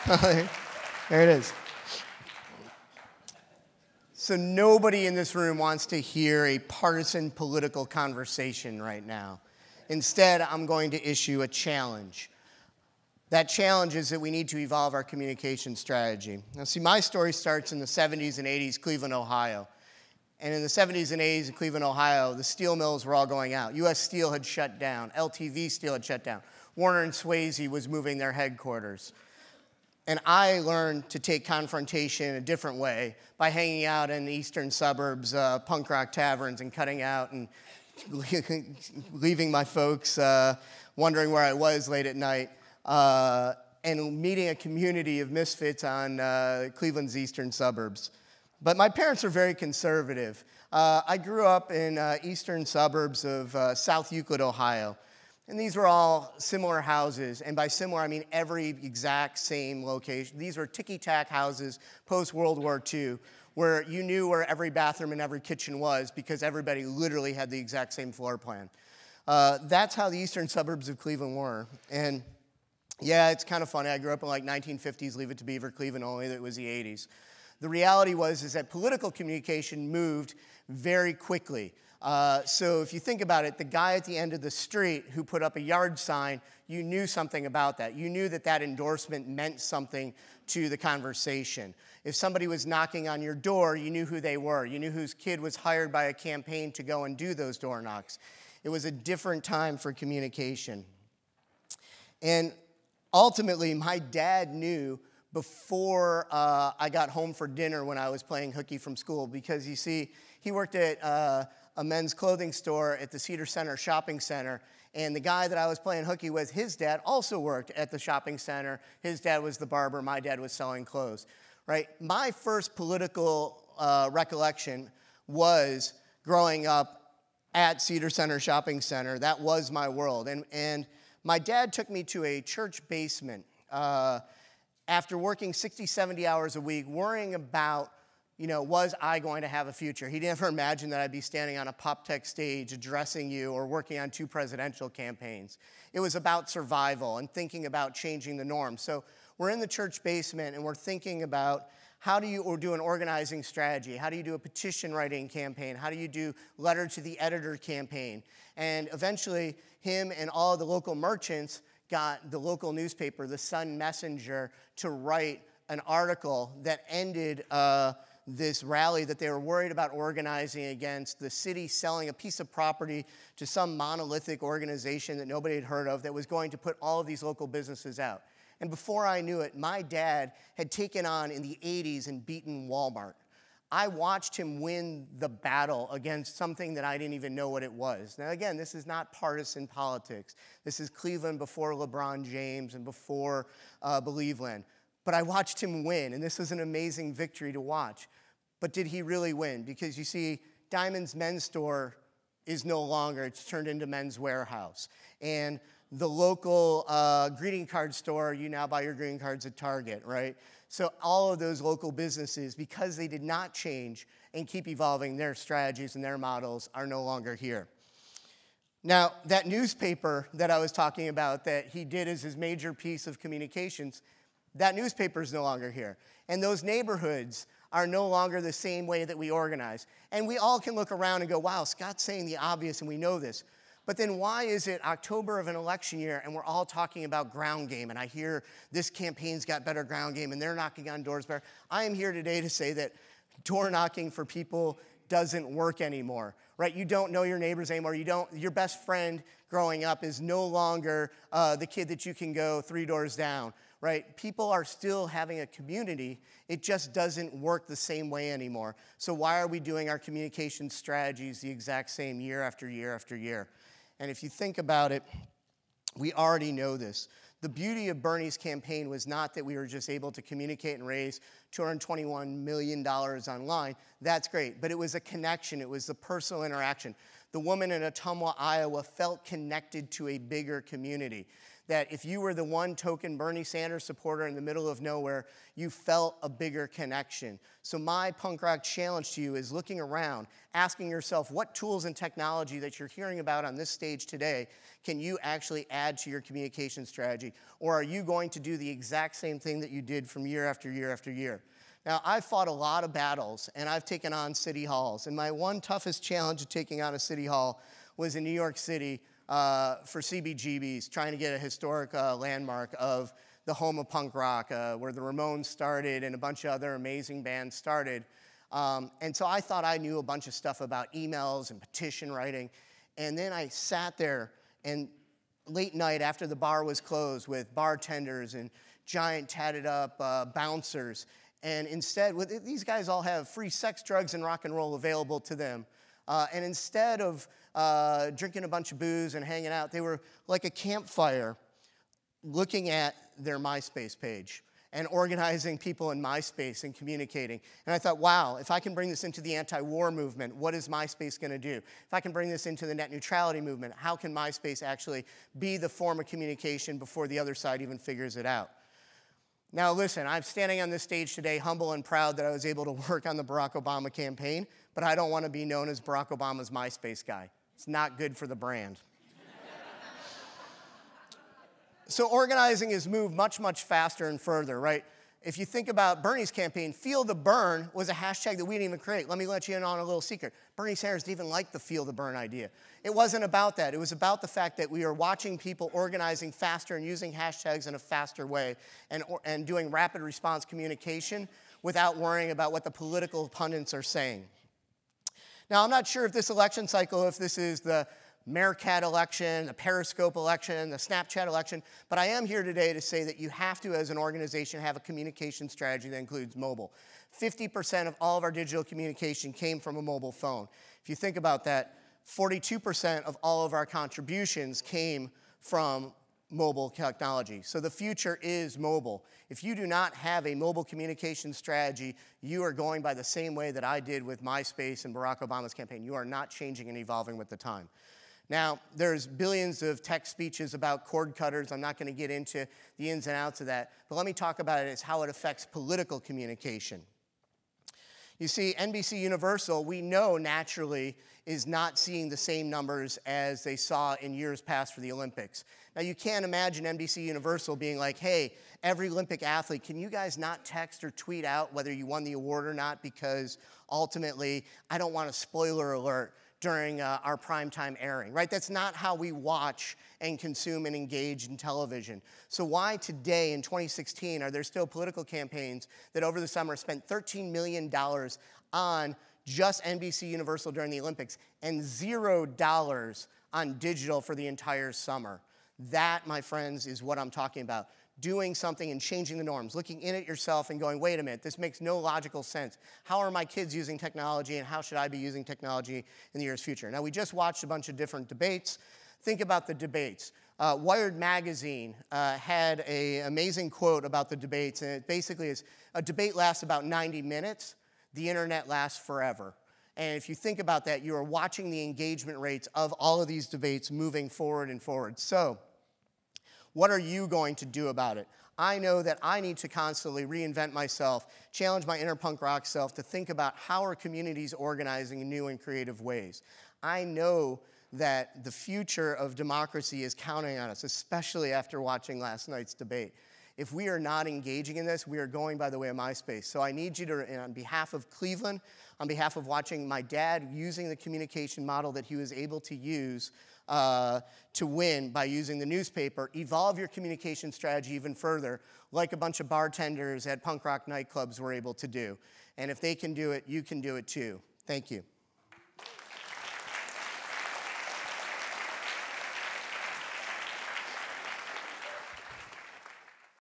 There it is. So nobody in this room wants to hear a partisan political conversation right now. Instead, I'm going to issue a challenge. That challenge is that we need to evolve our communication strategy. Now, see, my story starts in the 70s and 80s, Cleveland, Ohio. And in the 70s and 80s in Cleveland, Ohio, the steel mills were all going out. U.S. Steel had shut down. LTV Steel had shut down. Warner and Swayze was moving their headquarters. And I learned to take confrontation in a different way by hanging out in the eastern suburbs, punk rock taverns, and cutting out and leaving my folks wondering where I was late at night, and meeting a community of misfits on Cleveland's eastern suburbs. But my parents are very conservative. I grew up in eastern suburbs of South Euclid, Ohio. And these were all similar houses, and by similar, I mean every exact same location. These were ticky-tack houses post-World War II, where you knew where every bathroom and every kitchen was because everybody literally had the exact same floor plan. That's how the eastern suburbs of Cleveland were. And yeah, it's kind of funny. I grew up in like 1950s, Leave It to Beaver, Cleveland, only that it was the 80s. The reality is that political communication moved very quickly. So if you think about it, the guy at the end of the street who put up a yard sign, you knew something about that. You knew that that endorsement meant something to the conversation. If somebody was knocking on your door, you knew who they were. You knew whose kid was hired by a campaign to go and do those door knocks. It was a different time for communication. And ultimately, my dad knew before I got home for dinner when I was playing hooky from school, because you see, he worked at a men's clothing store at the Cedar Center shopping center, and the guy that I was playing hooky with, his dad also worked at the shopping center. His dad was the barber, my dad was selling clothes, right? My first political recollection was growing up at Cedar Center shopping center. That was my world, and my dad took me to a church basement after working 60, 70 hours a week, worrying about, was I going to have a future? He never imagined that I'd be standing on a PopTech stage addressing you or working on 2 presidential campaigns. It was about survival and thinking about changing the norm. So we're in the church basement and we're thinking about how do you do an organizing strategy? How do you do a petition writing campaign? How do you do letter to the editor campaign? And eventually him and all the local merchants got the local newspaper, the Sun Messenger, to write an article that ended this rally that they were worried about organizing against the city selling a piece of property to some monolithic organization that nobody had heard of that was going to put all of these local businesses out. And before I knew it, my dad had taken on in the 80s and beaten Walmart. I watched him win the battle against something that I didn't even know what it was. Now again, this is not partisan politics. This is Cleveland before LeBron James and before Believeland. But I watched him win, and this was an amazing victory to watch. But did he really win? Because you see, Diamond's men's store is no longer, it's turned into Men's Warehouse. And the local greeting card store, you now buy your greeting cards at Target, right? So all of those local businesses, because they did not change and keep evolving their strategies and their models, are no longer here. Now, that newspaper that I was talking about that he did as his major piece of communications, that newspaper is no longer here. And those neighborhoods are no longer the same way that we organize. And we all can look around and go, wow, Scott's saying the obvious and we know this. But then why is it October of an election year and we're all talking about ground game? And I hear this campaign's got better ground game and they're knocking on doors better. I am here today to say that door knocking for people doesn't work anymore, right? You don't know your neighbors anymore. Your best friend growing up is no longer the kid that you can go 3 doors down, right? People are still having a community. It just doesn't work the same way anymore. So why are we doing our communication strategies the exact same year after year after year? And if you think about it, we already know this. The beauty of Bernie's campaign was not that we were just able to communicate and raise $221 million online. That's great, but it was a connection. It was the personal interaction. The woman in Ottumwa, Iowa felt connected to a bigger community. that if you were the one token Bernie Sanders supporter in the middle of nowhere, you felt a bigger connection. So my punk rock challenge to you is looking around, asking yourself what tools and technology that you're hearing about on this stage today can you actually add to your communication strategy? Or are you going to do the exact same thing that you did from year after year after year? Now, I've fought a lot of battles, and I've taken on city halls. And my one toughest challenge of taking on a city hall was in New York City for CBGB's, trying to get a historic landmark of the home of punk rock, where the Ramones started and a bunch of other amazing bands started. And so I thought I knew a bunch of stuff about emails and petition writing. And then I sat there, and late night after the bar was closed with bartenders and giant tatted up bouncers. And instead, these guys all have free sex, drugs, and rock and roll available to them. And instead of drinking a bunch of booze and hanging out, they were like a campfire looking at their MySpace page and organizing people in MySpace and communicating. And I thought, wow, if I can bring this into the anti-war movement, what is MySpace going to do? If I can bring this into the net neutrality movement, how can MySpace actually be the form of communication before the other side even figures it out? Now listen, I'm standing on this stage today humble and proud that I was able to work on the Barack Obama campaign, but I don't want to be known as Barack Obama's MySpace guy. It's not good for the brand. So organizing has moved much, much faster and further, right? If you think about Bernie's campaign, Feel the Bern was a hashtag that we didn't even create. Let me let you in on a little secret. Bernie Sanders didn't even like the Feel the Bern idea. It wasn't about that. It was about the fact that we are watching people organizing faster and using hashtags in a faster way and doing rapid response communication without worrying about what the political pundits are saying. Now, I'm not sure if this election cycle, if this is the Meerkat election, the Periscope election, the Snapchat election, but I am here today to say that you have to, as an organization, have a communication strategy that includes mobile. 50% of all of our digital communication came from a mobile phone. If you think about that, 42% of all of our contributions came from mobile technology. So the future is mobile. If you do not have a mobile communication strategy, you are going by the same way that I did with MySpace and Barack Obama's campaign. You are not changing and evolving with the time. Now, there's billions of tech speeches about cord cutters. I'm not going to get into the ins and outs of that, but let me talk about it as how it affects political communication. You see, NBC Universal, we know naturally, is not seeing the same numbers as they saw in years past for the Olympics. Now, you can't imagine NBC Universal being like, hey, every Olympic athlete, can you guys not text or tweet out whether you won the award or not, because ultimately, I don't want a spoiler alert during our primetime airing, right? That's not how we watch and consume and engage in television. So why today in 2016 are there still political campaigns that over the summer spent $13 million on just NBC Universal during the Olympics and $0 on digital for the entire summer? That, my friends, is what I'm talking about. Doing something and changing the norms, looking in at yourself and going, wait a minute, this makes no logical sense. How are my kids using technology, and how should I be using technology in the year's future? Now, we just watched a bunch of different debates. Think about the debates. Wired magazine had an amazing quote about the debates, and it basically is, a debate lasts about 90 minutes, the internet lasts forever. And if you think about that, you are watching the engagement rates of all of these debates moving forward and forward. So, what are you going to do about it? I know that I need to constantly reinvent myself, challenge my inner punk rock self to think about how are communities organizing in new and creative ways. I know that the future of democracy is counting on us, especially after watching last night's debate. If we are not engaging in this, we are going by the way of MySpace. So I need you to, on behalf of Cleveland, on behalf of watching my dad using the communication model that he was able to use to win by using the newspaper, evolve your communication strategy even further, like a bunch of bartenders at punk rock nightclubs were able to do. And if they can do it, you can do it too. Thank you.